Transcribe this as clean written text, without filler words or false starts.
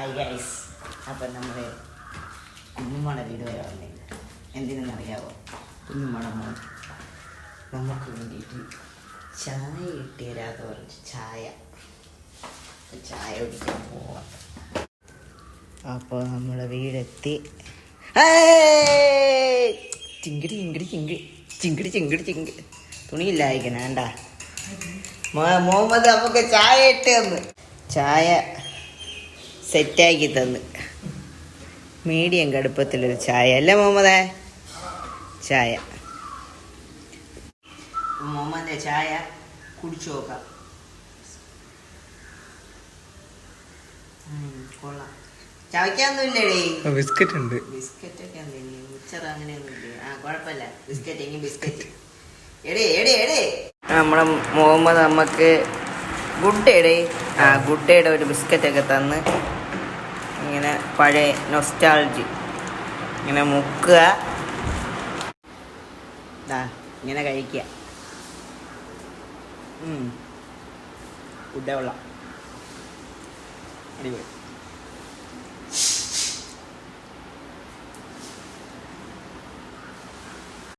Hi guys. അപ്പം നമ്മൾ കുഞ്ഞുമ്മയുടെ വീട് വരെ വന്നില്ല. എന്തിനെന്നറിയാവോ? കുഞ്ഞുമ്മയുടെ മോൻ നമുക്ക് വേണ്ടിയിട്ട് ചായ ഇട്ട് തരാതെ പറഞ്ഞു. ചായ കുടിക്കാൻ പോവാം. അപ്പോൾ നമ്മുടെ വീടെത്തി. ചിങ്കിടി ചിങ്കിടി ചിങ്കി ചിങ്കിടി ചിങ്കിടി ചിങ്കി തുണിയില്ലായിരിക്കണ വേണ്ട. മുഹമ്മദ് നമുക്ക് ചായ ഇട്ട് തന്ന്, ചായ സെറ്റാക്കി തന്ന്. മീഡിയം കടുപ്പത്തിലൊരു ചായ അല്ലേ മുഹമ്മദേ? ചായ മുഹമ്മദിൻ്റെ ചായ കുടിച്ചു നോക്കാം. കൊള്ളാം. ചവയ്ക്കാന്നൊന്നുമില്ലേടേ? ബിസ്ക്കറ്റ് ഉണ്ട്. ബിസ്ക്കറ്റ് ഒക്കെ മിച്ചർ അങ്ങനെയൊന്നും ഇല്ലേ? കുഴപ്പമില്ല. ബിസ്ക്കറ്റ് എങ്കിൽ ബിസ്ക്കറ്റ്. എടേ എടേ എടേ നമ്മുടെ മുഹമ്മദ് നമുക്ക് ഗുഡ്ഡയുടെ ഗുഡ്ഡയുടെ ഒരു ബിസ്ക്കറ്റൊക്കെ തന്ന് ഇങ്ങനെ പഴയ നൊസ്റ്റാൾജി ഇങ്ങനെ മുക്കുക, ഇങ്ങനെ കഴിക്കുക. ഗുഡ്ഡ കൊള്ളാം, അടിപൊളി.